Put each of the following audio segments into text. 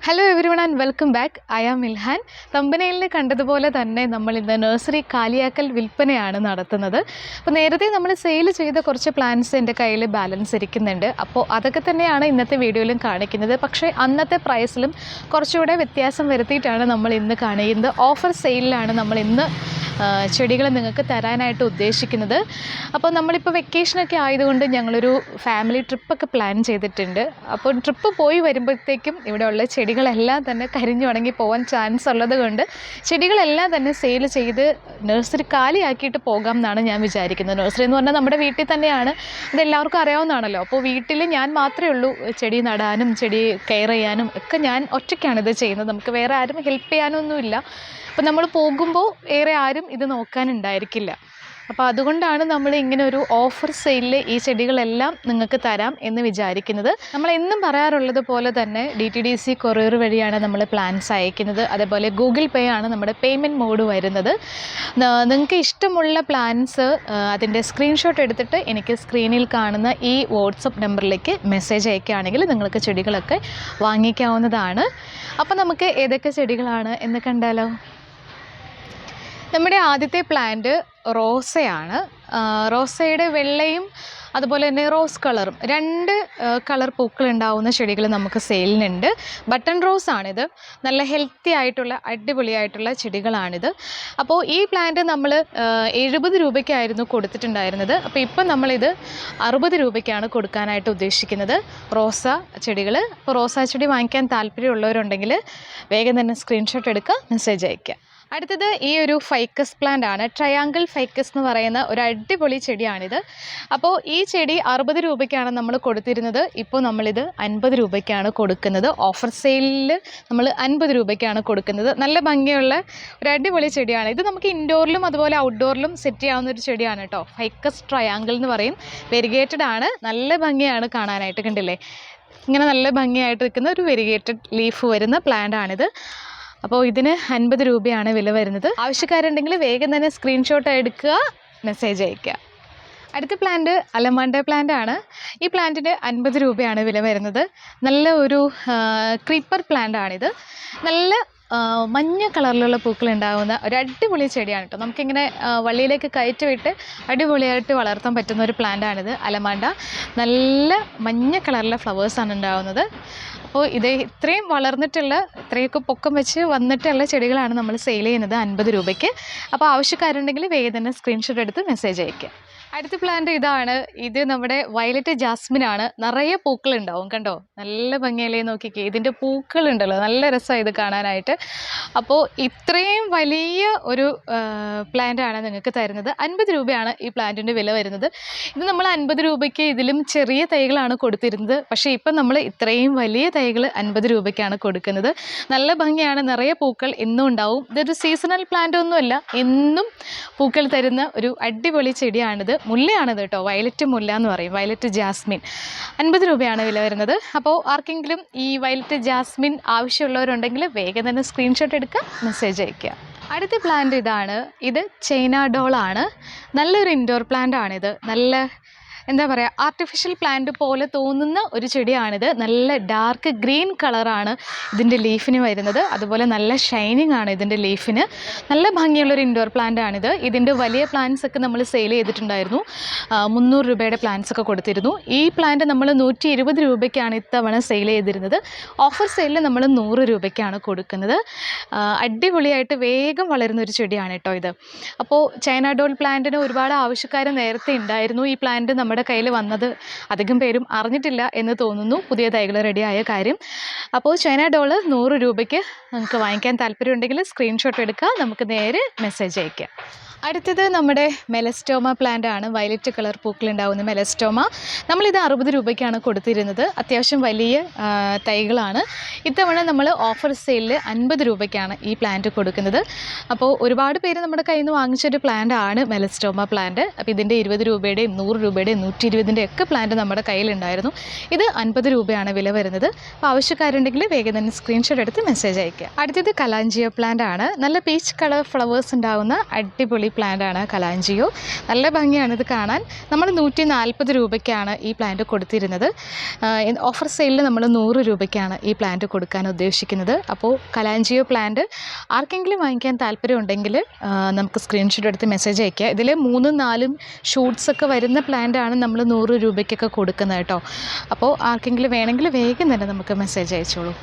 Hello everyone and welcome back. I am Ilhan. തമ്പനയിലിൽ കണ്ടതുപോലെ തന്നെ നമ്മൾ ഇന്ന് നഴ്സറി കാലിയാക്കൽ വിൽപ്പനയാണ് നടത്തുന്നത്. അപ്പോൾ നേരത്തെ നമ്മൾ സെയിൽ ചെയ്ത കുറച്ച് പ്ലാന്റ്സ് എൻ്റെ കയ്യിൽ ബാലൻസ് ഇരിക്കുന്നുണ്ട്. അപ്പോൾ അതൊക്കെ തന്നെയാണ് ഇന്നത്തെ വീഡിയോയിലും കാണിക്കുന്നത്. പക്ഷേ അന്നത്തെ പ്രൈസിലും കുറച്ചുകൂടെ വ്യത്യാസം വരുത്തിയിട്ടാണ് നമ്മൾ ഇന്ന് കാണിക്കുന്നത്. ഓഫർ സെയിലിലാണ് നമ്മൾ ഇന്ന് ചെടികൾ നിങ്ങൾക്ക് തരാനായിട്ട് ഉദ്ദേശിക്കുന്നത്. അപ്പോൾ നമ്മളിപ്പോൾ വെക്കേഷനൊക്കെ ആയതുകൊണ്ട് ഞങ്ങളൊരു ഫാമിലി ട്രിപ്പൊക്കെ പ്ലാൻ ചെയ്തിട്ടുണ്ട്. അപ്പോൾ ട്രിപ്പ് പോയി വരുമ്പോഴത്തേക്കും ഇവിടെയുള്ള ചെടികളെല്ലാം തന്നെ കരിഞ്ഞുണങ്ങി പോകാൻ ചാൻസ് ഉള്ളത് കൊണ്ട് ചെടികളെല്ലാം തന്നെ സെയിൽ ചെയ്ത് നഴ്സറി കാലിയാക്കിയിട്ട് പോകാം എന്നാണ് ഞാൻ വിചാരിക്കുന്നത്. നഴ്സറി എന്ന് പറഞ്ഞാൽ നമ്മുടെ വീട്ടിൽ തന്നെയാണ്, ഇതെല്ലാവർക്കും അറിയാവുന്നതാണല്ലോ. അപ്പോൾ വീട്ടിൽ ഞാൻ മാത്രമേ ഉള്ളൂ ചെടി നടാനും ചെടി കെയർ ചെയ്യാനും ഒക്കെ ഞാൻ ഒറ്റയ്ക്കാണ് ഇത് ചെയ്യുന്നത്. നമുക്ക് വേറെ ആരും ഹെൽപ്പ് ചെയ്യാനൊന്നുമില്ല. അപ്പോൾ നമ്മൾ പോകുമ്പോൾ വേറെ ആരും ഇത് നോക്കാനുണ്ടായിരിക്കില്ല. അപ്പോൾ അതുകൊണ്ടാണ് നമ്മൾ ഇങ്ങനെ ഒരു ഓഫർ സെയിലിൽ ഈ ചെടികളെല്ലാം നിങ്ങൾക്ക് തരാം എന്ന് വിചാരിക്കുന്നത്. നമ്മൾ എന്നും പറയാറുള്ളത് പോലെ തന്നെ DTDC കൊറിയർ വഴിയാണ് നമ്മൾ പ്ലാൻസ് അയക്കുന്നത്. അതേപോലെ ഗൂഗിൾ പേ ആണ് നമ്മുടെ പേയ്മെൻറ്റ് മോഡ് വരുന്നത്. നിങ്ങൾക്ക് ഇഷ്ടമുള്ള പ്ലാൻസ് അതിൻ്റെ സ്ക്രീൻഷോട്ട് എടുത്തിട്ട് എനിക്ക് സ്ക്രീനിൽ കാണുന്ന ഈ വാട്സപ്പ് നമ്പറിലേക്ക് മെസ്സേജ് അയക്കുകയാണെങ്കിൽ നിങ്ങൾക്ക് ചെടികളൊക്കെ വാങ്ങിക്കാവുന്നതാണ്. അപ്പോൾ നമുക്ക് ഏതൊക്കെ ചെടികളാണ് എന്ന് കണ്ടാലോ. നമ്മുടെ ആദ്യത്തെ പ്ലാന്റ് റോസയാണ്. റോസയുടെ വെള്ളയും അതുപോലെ തന്നെ റോസ് കളറും രണ്ട് കളർ പൂക്കളുണ്ടാവുന്ന ചെടികൾ നമുക്ക് സെയിലിനുണ്ട്. ബട്ടൺ റോസ് ആണിത്. നല്ല ഹെൽത്തി ആയിട്ടുള്ള അടിപൊളിയായിട്ടുള്ള ചെടികളാണിത്. അപ്പോൾ ഈ പ്ലാന്റ് നമ്മൾ 70 രൂപയ്ക്കായിരുന്നു കൊടുത്തിട്ടുണ്ടായിരുന്നത്. അപ്പോൾ ഇപ്പം നമ്മളിത് 60 രൂപയ്ക്കാണ് കൊടുക്കാനായിട്ട് ഉദ്ദേശിക്കുന്നത് റോസ ചെടികൾ. അപ്പോൾ റോസാ ചെടി വാങ്ങിക്കാൻ താല്പര്യമുള്ളവരുണ്ടെങ്കിൽ വേഗം തന്നെ സ്ക്രീൻഷോട്ട് എടുക്കുക, മെസ്സേജ് അയയ്ക്കുക. അടുത്തത് ഈ ഒരു ഫൈക്കസ് പ്ലാന്റ് ആണ്. ട്രയാങ്കിൾ ഫൈക്കസ് എന്ന് പറയുന്ന ഒരു അടിപൊളി ചെടിയാണിത്. അപ്പോൾ ഈ ചെടി 60 രൂപയ്ക്കാണ് നമ്മൾ കൊടുത്തിരുന്നത്. ഇപ്പോൾ നമ്മളിത് 50 രൂപയ്ക്കാണ് കൊടുക്കുന്നത്. ഓഫർ സെയിലിൽ നമ്മൾ 50 രൂപയ്ക്കാണ് കൊടുക്കുന്നത്. നല്ല ഭംഗിയുള്ള ഒരു അടിപൊളി ചെടിയാണ് ഇത്. നമുക്ക് ഇൻഡോറിലും അതുപോലെ ഔട്ട്ഡോറിലും സെറ്റ് ചെയ്യാവുന്ന ഒരു ചെടിയാണ് കേട്ടോ. ഫൈക്കസ് ട്രയാങ്കിൾ എന്ന് പറയും. വെരിഗേറ്റഡ് ആണ്. നല്ല ഭംഗിയാണ് കാണാനായിട്ട്. കണ്ടില്ലേ, ഇങ്ങനെ നല്ല ഭംഗിയായിട്ട് നിൽക്കുന്ന ഒരു വെരിഗേറ്റഡ് ലീഫ് വരുന്ന പ്ലാന്റ് ആണിത്. അപ്പോൾ ഇതിന് 50 രൂപയാണ് വില വരുന്നത്. ആവശ്യക്കാരുണ്ടെങ്കിൽ വേഗം തന്നെ സ്ക്രീൻഷോട്ട് എടുക്കുക, മെസ്സേജ് അയയ്ക്കുക. അടുത്ത പ്ലാന്റ് അലമാൻഡ പ്ലാന്റ് ആണ്. ഈ പ്ലാന്റിന് 50 രൂപയാണ് വില വരുന്നത്. നല്ല ഒരു ക്രീപ്പർ പ്ലാന്റ് ആണിത്. നല്ല മഞ്ഞ കളറിലുള്ള പൂക്കൾ ഉണ്ടാകുന്ന ഒരു അടിപൊളി ചെടിയാണ് കേട്ടോ. നമുക്കിങ്ങനെ വള്ളിയിലേക്ക് കയറ്റി വിട്ട് അടിപൊളിയായിട്ട് വളർത്താൻ പറ്റുന്ന ഒരു പ്ലാന്റാണിത് അലമാൻഡ. നല്ല മഞ്ഞ കളറിലെ ഫ്ലവേഴ്സാണ് ഉണ്ടാകുന്നത്. അപ്പോൾ ഇത് ഇത്രയും വളർന്നിട്ടുള്ള ഇത്രയൊക്കെ പൊക്കം വെച്ച് വന്നിട്ടുള്ള ചെടികളാണ് നമ്മൾ സെയിൽ ചെയ്യുന്നത് 50 രൂപയ്ക്ക്. അപ്പോൾ ആവശ്യക്കാരുണ്ടെങ്കിൽ വേഗം തന്നെ സ്ക്രീൻഷോട്ട് എടുത്ത് മെസ്സേജ് അയയ്ക്കുക. അടുത്ത പ്ലാന്റ് ഇതാണ്. ഇത് നമ്മുടെ വയലറ്റ് ജാസ്മിൻ ആണ്. നിറയെ പൂക്കളുണ്ടാവും, കണ്ടോ, നല്ല ഭംഗിയല്ലേ, നോക്കിക്കേ. ഇതിൻ്റെ പൂക്കളുണ്ടല്ലോ, നല്ല രസമാണ് ഇത് കാണാനായിട്ട്. അപ്പോൾ ഇത്രയും വലിയ ഒരു പ്ലാന്റാണ് നിങ്ങൾക്ക് തരുന്നത്. 50 രൂപയാണ് ഈ പ്ലാന്റിൻ്റെ വില വരുന്നത്. ഇത് നമ്മൾ 50 രൂപയ്ക്ക് ഇതിലും ചെറിയ തൈകളാണ് കൊടുത്തിരുന്നത്. പക്ഷേ ഇപ്പം നമ്മൾ ഇത്രയും വലിയ തൈകൾ 50 രൂപയ്ക്കാണ് കൊടുക്കുന്നത്. നല്ല ഭംഗിയാണ്, നിറയെ പൂക്കൾ എന്നും ഉണ്ടാവും. ഇതൊരു സീസണൽ പ്ലാന്റ് ഒന്നുമല്ല, എന്നും പൂക്കൾ തരുന്ന ഒരു അടിപൊളി ചെടിയാണിത്. മുല്ലയാണിത് കേട്ടോ, വയലറ്റ് മുല്ല എന്ന് പറയും, വയലറ്റ് ജാസ്മിൻ. 50 രൂപയാണ് വില വരുന്നത്. അപ്പോൾ ആർക്കെങ്കിലും ഈ വയലറ്റ് ജാസ്മിൻ ആവശ്യമുള്ളവരുണ്ടെങ്കിൽ വേഗം തന്നെ സ്ക്രീൻഷോട്ട് എടുക്കുക, മെസ്സേജ് അയയ്ക്കുക. അടുത്ത പ്ലാന്റ് ഇതാണ്. ഇത് ചൈന ഡോളാണ്. നല്ലൊരു ഇൻഡോർ പ്ലാന്റ് ആണിത്. നല്ല എന്താ പറയുക, ആർട്ടിഫിഷ്യൽ പ്ലാന്റ് പോലെ തോന്നുന്ന ഒരു ചെടിയാണിത്. നല്ല ഡാർക്ക് ഗ്രീൻ കളറാണ് ഇതിൻ്റെ ലീഫിന് വരുന്നത്. അതുപോലെ നല്ല ഷൈനിങ് ആണ് ഇതിൻ്റെ ലീഫിന്. നല്ല ഭംഗിയുള്ളൊരു ഇൻഡോർ പ്ലാന്റ് ആണിത്. ഇതിൻ്റെ വലിയ പ്ലാന്റ്സ് ഒക്കെ നമ്മൾ സെയിൽ ചെയ്തിട്ടുണ്ടായിരുന്നു. 300 രൂപയുടെ പ്ലാന്റ്സ് ഒക്കെ കൊടുത്തിരുന്നു. ഈ പ്ലാന്റ് നമ്മൾ 120 രൂപയ്ക്കാണ് ഇത്തവണ സെയിൽ ചെയ്തിരുന്നത്. ഓഫർ സെയിലിൽ നമ്മൾ 100 രൂപയ്ക്കാണ് കൊടുക്കുന്നത്. അടിപൊളിയായിട്ട് വേഗം വളരുന്ന ഒരു ചെടിയാണ് കേട്ടോ ഇത്. അപ്പോൾ ചൈന ഡോൾ പ്ലാന്റിന് ഒരുപാട് ആവശ്യക്കാർ നേരത്തെ ഉണ്ടായിരുന്നു. ഈ പ്ലാന്റ് നമ്മുടെ കയ്യിൽ വന്നത് അധികം പേരും അറിഞ്ഞിട്ടില്ല എന്ന് തോന്നുന്നു, പുതിയ തൈകൾ റെഡിയായ കാര്യം. അപ്പോൾ ചൈന ഡോള് 100 രൂപയ്ക്ക് നിങ്ങൾക്ക് വാങ്ങിക്കാൻ താല്പര്യമുണ്ടെങ്കിൽ സ്ക്രീൻഷോട്ട് എടുക്കുക, നമുക്ക് നേരെ മെസ്സേജ് അയയ്ക്കുക. അടുത്തത് നമ്മുടെ മെലസ്റ്റോമ പ്ലാന്റ് ആണ്. വയലറ്റ് കളർ പൂക്കളുണ്ടാവുന്ന മെലസ്റ്റോമ. നമ്മളിത് 60 രൂപയ്ക്കാണ് കൊടുത്തിരുന്നത്. അത്യാവശ്യം വലിയ തൈകളാണ്. ഇത്തവണ നമ്മൾ ഓഫർ സെയിലിൽ 50 രൂപയ്ക്കാണ് ഈ പ്ലാന്റ് കൊടുക്കുന്നത്. അപ്പോൾ ഒരുപാട് പേര് നമ്മുടെ കയ്യിൽ നിന്ന് വാങ്ങിച്ചൊരു പ്ലാന്റ് ആണ് മെലസ്റ്റോമ പ്ലാന്റ്. അപ്പോൾ ഇതിൻ്റെ 20 രൂപയുടെയും 100 രൂപയുടെയും 120ൻ്റെ ഒക്കെ പ്ലാന്റ് നമ്മുടെ കയ്യിലുണ്ടായിരുന്നു. ഇത് 50 രൂപയാണ് വില വരുന്നത്. അപ്പോൾ ആവശ്യക്കാരുണ്ടെങ്കിൽ വേഗം തന്നെ സ്ക്രീൻഷോട്ട് എടുത്ത് മെസ്സേജ് അയയ്ക്കുക. അടുത്തത് കലാഞ്ചിയ പ്ലാന്റ് ആണ്. നല്ല പീച്ച് കളർ ഫ്ലവേഴ്സ് ഉണ്ടാകുന്ന അടിപൊളി പ്ലാന്റാണ് കലാഞ്ചിയോ. നല്ല ഭംഗിയാണ് ഇത് കാണാൻ. നമ്മൾ 140 രൂപയ്ക്കാണ് ഈ പ്ലാന്റ് കൊടുത്തിരുന്നത്. ഓഫർ സെയിലിൽ നമ്മൾ 100 രൂപയ്ക്കാണ് ഈ പ്ലാന്റ് കൊടുക്കാൻ ഉദ്ദേശിക്കുന്നത്. അപ്പോൾ കലാഞ്ചിയോ പ്ലാന്റ് ആർക്കെങ്കിലും വാങ്ങിക്കാൻ താല്പര്യമുണ്ടെങ്കിൽ നമുക്ക് സ്ക്രീൻഷോട്ട് എടുത്ത് മെസ്സേജ് അയയ്ക്കുക. ഇതിൽ 3-4 ഷൂട്ട്സൊക്കെ വരുന്ന പ്ലാന്റാണ് നമ്മൾ 100 രൂപയ്ക്കൊക്കെ കൊടുക്കുന്നത് കേട്ടോ. അപ്പോൾ ആർക്കെങ്കിലും വേണമെങ്കിൽ വേഗം തന്നെ നമുക്ക് മെസ്സേജ് അയച്ചോളൂ.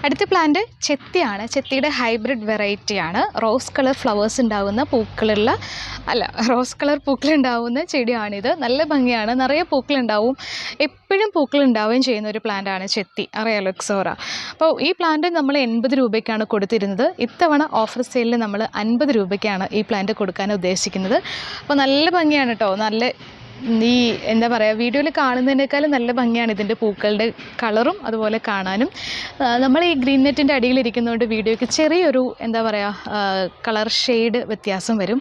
അടുത്ത പ്ലാന്റ് ചെത്തിയാണ്. ചെത്തിയുടെ ഹൈബ്രിഡ് വെറൈറ്റിയാണ്. റോസ് കളർ ഫ്ലവേഴ്സ് ഉണ്ടാകുന്ന റോസ് കളർ പൂക്കളുണ്ടാവുന്ന ചെടിയാണിത്. നല്ല ഭംഗിയാണ്, നിറയെ പൂക്കളുണ്ടാവും, എപ്പോഴും പൂക്കളുണ്ടാവുകയും ചെയ്യുന്ന ഒരു പ്ലാന്റാണ് ചെത്തി. അറിയാലോ, എക്സോറ. അപ്പോൾ ഈ പ്ലാന്റ് നമ്മൾ 80 രൂപയ്ക്കാണ് കൊടുത്തിരുന്നത്. ഇത്തവണ ഓഫർ സെയിലിൽ നമ്മൾ 50 രൂപയ്ക്കാണ് ഈ പ്ലാന്റ് കൊടുക്കാൻ ഉദ്ദേശിക്കുന്നത്. അപ്പോൾ നല്ല ഭംഗിയാണ് കേട്ടോ. എന്താ പറയുക, വീഡിയോയിൽ കാണുന്നതിനേക്കാളും നല്ല ഭംഗിയാണ് ഇതിൻ്റെ പൂക്കളുടെ കളറും അതുപോലെ കാണാനും. നമ്മൾ ഈ ഗ്രീൻ നെറ്റിൻ്റെ അടിയിലിരിക്കുന്നതുകൊണ്ട് വീഡിയോയ്ക്ക് ചെറിയൊരു എന്താ പറയുക കളർ ഷെയ്ഡ് വ്യത്യാസം വരും,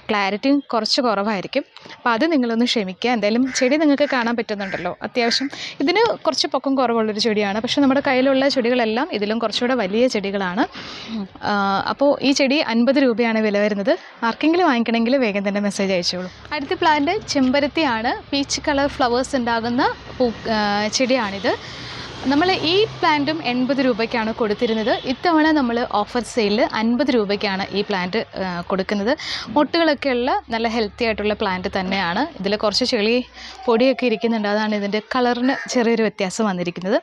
ക്ലാരിറ്റിയും കുറച്ച് കുറവായിരിക്കും. അപ്പോൾ അത് നിങ്ങളൊന്ന് ക്ഷമിക്കുക. എന്തായാലും ചെടി നിങ്ങൾക്ക് കാണാൻ പറ്റുന്നുണ്ടല്ലോ. അത്യാവശ്യം ഇതിന് കുറച്ച് പൊക്കം കുറവുള്ളൊരു ചെടിയാണ്. പക്ഷേ നമ്മുടെ കയ്യിലുള്ള ചെടികളെല്ലാം ഇതിലും കുറച്ചുകൂടെ വലിയ ചെടികളാണ്. അപ്പോൾ ഈ ചെടി 50 രൂപയാണ് വില വരുന്നത്. ആർക്കെങ്കിലും വാങ്ങിക്കണമെങ്കിൽ വേഗം തന്നെ മെസ്സേജ് അയച്ചോളൂ. അടുത്ത പ്ലാന്റ് ചെമ്പരത്തി ആണ്. പീച്ച് കളർ ഫ്ലവേഴ്സ് ഉണ്ടാകുന്ന ചെടിയാണിത്. നമ്മൾ ഈ പ്ലാന്റും 80 രൂപയ്ക്കാണ് കൊടുത്തിരുന്നത്. ഇത്തവണ നമ്മൾ ഓഫർ സെയിലിൽ 50 രൂപയ്ക്കാണ് ഈ പ്ലാന്റ് കൊടുക്കുന്നത്. മൊട്ടുകളൊക്കെ ഉള്ള നല്ല ഹെൽത്തി ആയിട്ടുള്ള പ്ലാന്റ് തന്നെയാണ്. ഇതിൽ കുറച്ച് ചെളി പൊടിയൊക്കെ ഇരിക്കുന്നുണ്ട്, അതാണ് ഇതിൻ്റെ കളറിന് ചെറിയൊരു വ്യത്യാസം വന്നിരിക്കുന്നത്.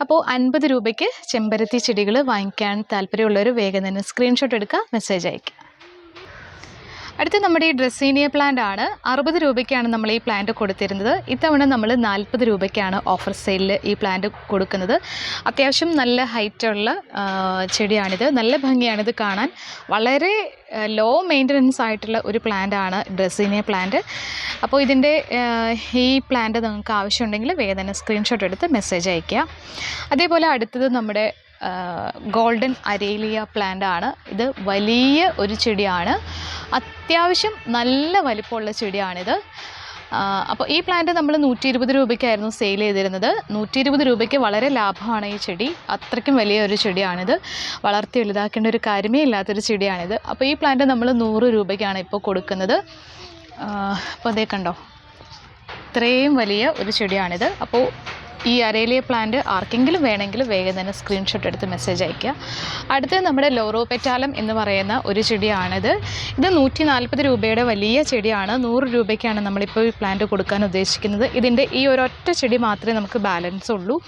അപ്പോൾ 50 രൂപയ്ക്ക് ചെമ്പരത്തി ചെടികൾ വാങ്ങിക്കാൻ താല്പര്യമുള്ളവർ വേഗം തന്നെ സ്ക്രീൻഷോട്ട് എടുക്കുക, മെസ്സേജ് അയയ്ക്കുക. അടുത്ത നമ്മുടെ ഈ ഡ്രസ്സീനിയ പ്ലാന്റ് ആണ്. 60 രൂപയ്ക്കാണ് നമ്മൾ ഈ പ്ലാന്റ് കൊടുത്തിരുന്നത്. ഇത്തവണ നമ്മൾ 40 രൂപയ്ക്കാണ് ഓഫർ സെയിലിൽ ഈ പ്ലാന്റ് കൊടുക്കുന്നത്. അത്യാവശ്യം നല്ല ഹൈറ്റുള്ള ചെടിയാണിത്. നല്ല ഭംഗിയാണിത് കാണാൻ. വളരെ ലോ മെയിൻ്റനൻസ് ആയിട്ടുള്ള ഒരു പ്ലാന്റാണ് ഡ്രസ്സീനിയ പ്ലാന്റ്. അപ്പോൾ ഈ പ്ലാന്റ് നിങ്ങൾക്ക് ആവശ്യമുണ്ടെങ്കിൽ വേഗം തന്നെ സ്ക്രീൻഷോട്ട് എടുത്ത് മെസ്സേജ് അയയ്ക്കുക. അതേപോലെ അടുത്തത് നമ്മുടെ ഗോൾഡൻ അരേലിയ പ്ലാന്റ് ആണ്. ഇത് വലിയ ഒരു ചെടിയാണ്, അത്യാവശ്യം നല്ല വലിപ്പമുള്ള ചെടിയാണിത്. അപ്പോൾ ഈ പ്ലാന്റ് നമ്മൾ 120 രൂപയ്ക്കായിരുന്നു സെയിൽ ചെയ്തിരുന്നത്. 120 രൂപയ്ക്ക് വളരെ ലാഭമാണ് ഈ ചെടി. അത്രയ്ക്കും വലിയ ഒരു ചെടിയാണിത്. വളർത്തി വലുതാക്കേണ്ട ഒരു കാര്യമേ ഇല്ലാത്തൊരു ചെടിയാണിത്. അപ്പോൾ ഈ പ്ലാന്റ് നമ്മൾ 100 രൂപയ്ക്കാണ് ഇപ്പോൾ കൊടുക്കുന്നത്. അപ്പോൾ അതേ കണ്ടോ, ഇത്രയും വലിയ ഒരു ചെടിയാണിത്. അപ്പോൾ ഈ അരേലിയ പ്ലാന്റ് ആർക്കെങ്കിലും വേണമെങ്കിൽ വേഗം തന്നെ സ്ക്രീൻഷോട്ട് എടുത്ത് മെസ്സേജ് അയയ്ക്കുക. അടുത്തത് നമ്മുടെ ലോറോപെറ്റാലം എന്ന് പറയുന്ന ഒരു ചെടിയാണിത്. ഇത് 140 രൂപയുടെ വലിയ ചെടിയാണ്. 100 രൂപയ്ക്കാണ് നമ്മളിപ്പോൾ ഈ പ്ലാന്റ് കൊടുക്കാൻ ഉദ്ദേശിക്കുന്നത്. ഇതിൻ്റെ ഈ ഒരൊറ്റ ചെടി മാത്രമേ നമുക്ക് ബാലൻസ് ഉള്ളൂ.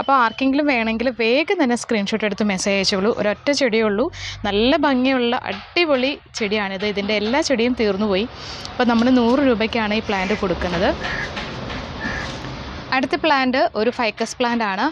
അപ്പോൾ ആർക്കെങ്കിലും വേണമെങ്കിൽ വേഗം തന്നെ സ്ക്രീൻഷോട്ട് എടുത്ത് മെസ്സേജ് അയച്ചോളൂ. ഒരൊറ്റ ചെടിയേ ഉള്ളൂ. നല്ല ഭംഗിയുള്ള അടിപൊളി ചെടിയാണിത്. ഇതിൻ്റെ എല്ലാ ചെടിയും തീർന്നുപോയി. അപ്പോൾ നമ്മൾ 100 രൂപയ്ക്കാണ് ഈ പ്ലാന്റ് കൊടുക്കുന്നത്. അടുത്ത പ്ലാന്റ് ഒരു ഫൈക്കസ് പ്ലാന്റ് ആണ്.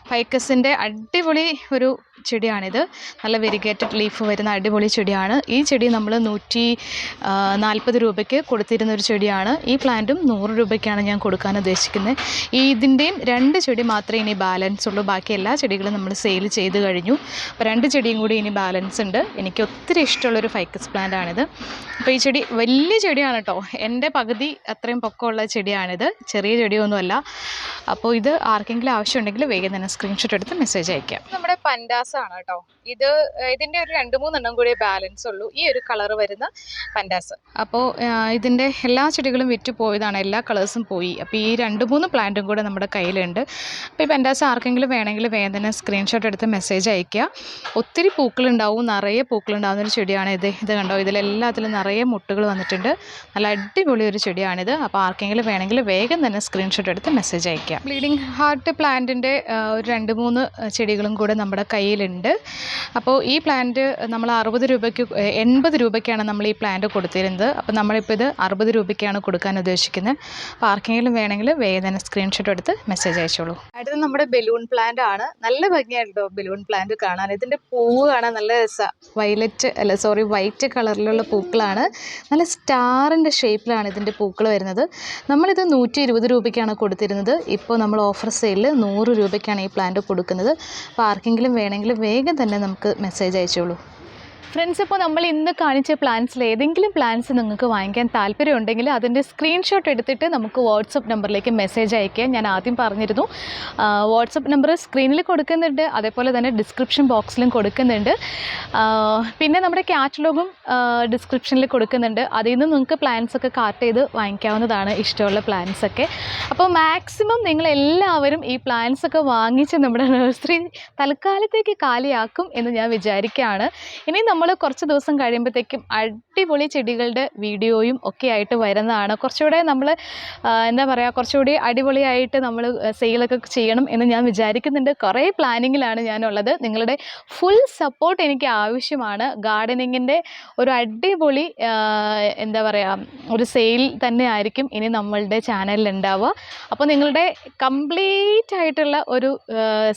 ഫൈക്കസിൻ്റെ അടിപൊളി ഒരു ചെടിയാണിത്. നല്ല വെരിഗേറ്റഡ് ലീഫ് വരുന്ന അടിപൊളി ചെടിയാണ്. ഈ ചെടി നമ്മൾ 140 രൂപയ്ക്ക് കൊടുത്തിരുന്ന ഒരു ചെടിയാണ്. ഈ പ്ലാന്റും 100 രൂപയ്ക്കാണ് ഞാൻ കൊടുക്കാൻ ഉദ്ദേശിക്കുന്നത്. ഇതിൻ്റെയും 2 ചെടി മാത്രമേ ഇനി ബാലൻസ് ഉള്ളൂ. ബാക്കി എല്ലാ ചെടികളും നമ്മൾ സെയിൽ ചെയ്ത് കഴിഞ്ഞു. അപ്പോൾ 2 ചെടിയും കൂടി ഇനി ബാലൻസ് ഉണ്ട്. എനിക്ക് ഒത്തിരി ഇഷ്ടമുള്ളൊരു ഫൈക്കസ് പ്ലാന്റ് ആണിത്. അപ്പോൾ ഈ ചെടി വലിയ ചെടിയാണ് കേട്ടോ. എൻ്റെ പകുതി അത്രയും പൊക്കമുള്ള ചെടിയാണിത്. ചെറിയ ചെടിയൊന്നുമല്ല. അപ്പോൾ ഇത് ആർക്കെങ്കിലും ആവശ്യമുണ്ടെങ്കിൽ വേഗം തന്നെ സ്ക്രീൻഷോട്ട് എടുത്ത് മെസ്സേജ് അയക്കാം. നമ്മുടെ പൻഡാസ് ആണ് കേട്ടോ. ഇതിൻ്റെ ഒരു 2-3 എണ്ണം കൂടി ബാലൻസ് ഉള്ളൂ. ഈ ഒരു കളർ വരുന്ന പൻഡാസ്. അപ്പോൾ ഇതിൻ്റെ എല്ലാ ചെടികളും വിറ്റ് പോയതാണ്, എല്ലാ കളേഴ്സും പോയി. അപ്പോൾ ഈ 2-3 പ്ലാന്റും കൂടെ നമ്മുടെ കയ്യിലുണ്ട്. അപ്പോൾ ഈ പൻഡാസ് ആർക്കെങ്കിലും വേണമെങ്കിൽ വേഗം തന്നെ സ്ക്രീൻഷോട്ട് എടുത്ത് മെസ്സേജ് അയയ്ക്കുക. ഒത്തിരി പൂക്കളുണ്ടാവും, നിറയെ പൂക്കളുണ്ടാകുന്ന ഒരു ചെടിയാണ് ഇത്. കണ്ടോ, ഇതിലെല്ലാത്തിലും നിറയെ മുട്ടുകൾ വന്നിട്ടുണ്ട്. നല്ല അടിപൊളി ഒരു ചെടിയാണിത്. അപ്പോൾ ആർക്കെങ്കിലും വേണമെങ്കിൽ വേഗം തന്നെ സ്ക്രീൻഷോട്ട് എടുത്ത് മെസ്സേജ് അയയ്ക്കുക. ബ്ലീഡിംഗ് ഹാർട്ട് പ്ലാന്റിൻ്റെ ഒരു 2-3 ചെടികളും കൂടെ നമ്മുടെ കയ്യിലുണ്ട്. അപ്പോൾ ഈ പ്ലാന്റ് നമ്മൾ 80 രൂപയ്ക്കാണ് നമ്മൾ ഈ പ്ലാന്റ് കൊടുത്തിരുന്നത്. അപ്പോൾ നമ്മളിപ്പോൾ ഇത് 60 രൂപയ്ക്കാണ് കൊടുക്കാൻ ഉദ്ദേശിക്കുന്നത്. അപ്പോൾ ആർക്കെങ്കിലും വേണമെങ്കിൽ വേഗം തന്നെ സ്ക്രീൻഷോട്ട് എടുത്ത് മെസ്സേജ് അയച്ചോളൂ. അടുത്തത് നമ്മുടെ ബലൂൺ പ്ലാന്റ് ആണ്. നല്ല ഭംഗിയായിട്ടോ ബലൂൺ പ്ലാന്റ് കാണാൻ. ഇതിൻ്റെ പൂവ് കാണാൻ നല്ല രസമാണ്. വൈറ്റ് കളറിലുള്ള പൂക്കളാണ്. നല്ല സ്റ്റാറിൻ്റെ ഷേപ്പിലാണ് ഇതിൻ്റെ പൂക്കൾ വരുന്നത്. നമ്മളിത് 120 രൂപയ്ക്കാണ് കൊടുത്തിരുന്നത്. ഇപ്പോൾ നമ്മൾ ഓഫർ സെയിലിൽ 100 രൂപയ്ക്കാണ് ഈ പ്ലാന്റ് കൊടുക്കുന്നത്. അപ്പോൾ ആർക്കെങ്കിലും വേണമെങ്കിൽ വേഗം തന്നെ നമുക്ക് മെസ്സേജ് അയച്ചോളൂ. ഫ്രണ്ട്സ്, ഇപ്പോൾ നമ്മൾ ഇന്ന് കാണിച്ച പ്ലാൻസിൽ ഏതെങ്കിലും പ്ലാൻസ് നിങ്ങൾക്ക് വാങ്ങിക്കാൻ താല്പര്യമുണ്ടെങ്കിൽ അതിൻ്റെ സ്ക്രീൻഷോട്ട് എടുത്തിട്ട് നമുക്ക് വാട്സപ്പ് നമ്പറിലേക്ക് മെസ്സേജ് അയക്കുക. ഞാൻ ആദ്യം പറഞ്ഞിരുന്നു, വാട്സപ്പ് നമ്പർ സ്ക്രീനിൽ കൊടുക്കുന്നുണ്ട്, അതേപോലെ തന്നെ ഡിസ്ക്രിപ്ഷൻ ബോക്സിലും കൊടുക്കുന്നുണ്ട്. പിന്നെ നമ്മുടെ കാറ്റലോഗും ഡിസ്ക്രിപ്ഷനിൽ കൊടുക്കുന്നുണ്ട്. അതിൽ നിന്ന് നിങ്ങൾക്ക് പ്ലാൻസൊക്കെ കാർട്ട് ചെയ്ത് വാങ്ങിക്കാവുന്നതാണ്, ഇഷ്ടമുള്ള പ്ലാൻസൊക്കെ. അപ്പോൾ മാക്സിമം നിങ്ങളെല്ലാവരും ഈ പ്ലാൻസൊക്കെ വാങ്ങിച്ച് നമ്മുടെ നഴ്സറി തൽക്കാലത്തേക്ക് കാലിയാക്കും എന്ന് ഞാൻ വിചാരിക്കുകയാണ്. ഇനി നമ്മൾ കുറച്ച് ദിവസം കഴിയുമ്പോഴത്തേക്കും അടിപൊളി ചെടികളുടെ വീഡിയോയും ഒക്കെ ആയിട്ട് വരുന്നതാണ്. കുറച്ചുകൂടെ നമ്മൾ എന്താ പറയുക, കുറച്ചുകൂടി അടിപൊളിയായിട്ട് നമ്മൾ സെയിലൊക്കെ ചെയ്യണം എന്ന് ഞാൻ വിചാരിക്കുന്നുണ്ട്. കുറേ പ്ലാനിങ്ങിലാണ് ഞാനുള്ളത്. നിങ്ങളുടെ ഫുൾ സപ്പോർട്ട് എനിക്ക് ആവശ്യമാണ്. ഗാർഡനിങ്ങിൻ്റെ ഒരു അടിപൊളി എന്താ പറയുക, ഒരു സെയിൽ തന്നെ ആയിരിക്കും ഇനി നമ്മളുടെ ചാനലിൽ ഉണ്ടാവുക. അപ്പോൾ നിങ്ങളുടെ കംപ്ലീറ്റ് ആയിട്ടുള്ള ഒരു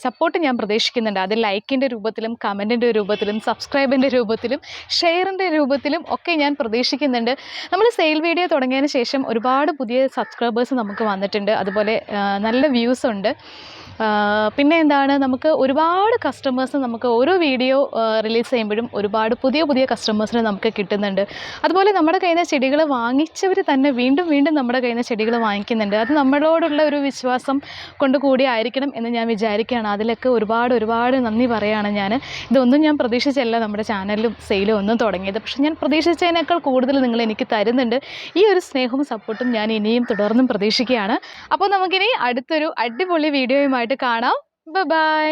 സപ്പോർട്ട് ഞാൻ പ്രതീക്ഷിക്കുന്നുണ്ട്. അത് ലൈക്കിൻ്റെ രൂപത്തിലും കമൻറ്റിൻ്റെ രൂപത്തിലും സബ്സ്ക്രൈബിൻ്റെ രൂപത്തിലും ഷെയറിൻ്റെ രൂപത്തിലും ഒക്കെ ഞാൻ പ്രതീക്ഷിക്കുന്നുണ്ട്. നമ്മൾ സെയിൽ വീഡിയോ തുടങ്ങിയതിന് ശേഷം ഒരുപാട് പുതിയ സബ്സ്ക്രൈബേഴ്സ് നമുക്ക് വന്നിട്ടുണ്ട്. അതുപോലെ നല്ല വ്യൂസ് ഉണ്ട്. പിന്നെ എന്താണ്, നമുക്ക് ഒരുപാട് കസ്റ്റമേഴ്സ് നമുക്ക് ഓരോ വീഡിയോ റിലീസ് ചെയ്യുമ്പോഴും ഒരുപാട് പുതിയ പുതിയ കസ്റ്റമേഴ്സിനെ നമുക്ക് കിട്ടുന്നുണ്ട്. അതുപോലെ നമ്മുടെ കയ്യിൽ നിന്ന് ചെടികൾ വാങ്ങിച്ചവർ തന്നെ വീണ്ടും വീണ്ടും നമ്മുടെ കയ്യിൽ നിന്ന് ചെടികൾ വാങ്ങിക്കുന്നുണ്ട്. അത് നമ്മളോടുള്ള ഒരു വിശ്വാസം കൊണ്ട് കൂടി ആയിരിക്കണം എന്ന് ഞാൻ വിചാരിക്കുകയാണ്. അതിലൊക്കെ ഒരുപാട് നന്ദി പറയുകയാണ് ഞാൻ. ഇതൊന്നും ഞാൻ പ്രതീക്ഷിച്ചല്ല നമ്മുടെ ചാനലിലും സെയിലും ഒന്നും തുടങ്ങിയത്. പക്ഷെ ഞാൻ പ്രതീക്ഷിച്ചതിനേക്കാൾ കൂടുതൽ നിങ്ങൾ എനിക്ക് തരുന്നുണ്ട്. ഈ ഒരു സ്നേഹവും സപ്പോർട്ടും ഞാൻ ഇനിയും തുടർന്നും പ്രതീക്ഷിക്കുകയാണ്. അപ്പോൾ നമുക്കിനി അടുത്തൊരു അടിപൊളി വീഡിയോയുമായിട്ട് കാണാം. ബൈ.